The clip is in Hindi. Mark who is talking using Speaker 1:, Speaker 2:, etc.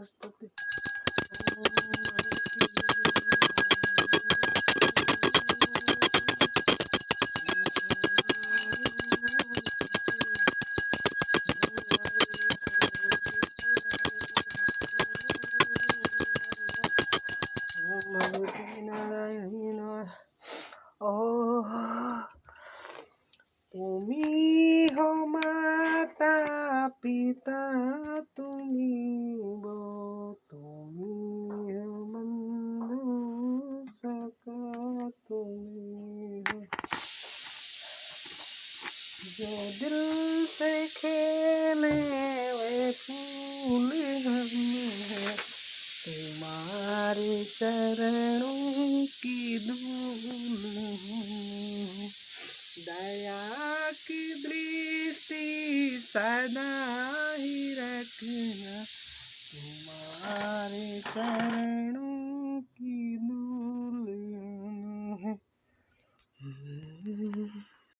Speaker 1: स्तुति। भगवती नारायण ओह तुम्ही हो माता पिता तुम्ही हो बंधु सखा तुम्ही हो जो दिल से खेले वे फूल हम हैं तुम्हारे चरणों की धूल हूँ दया की दृष्टि सदा ही रखना तुम्हारे चरणों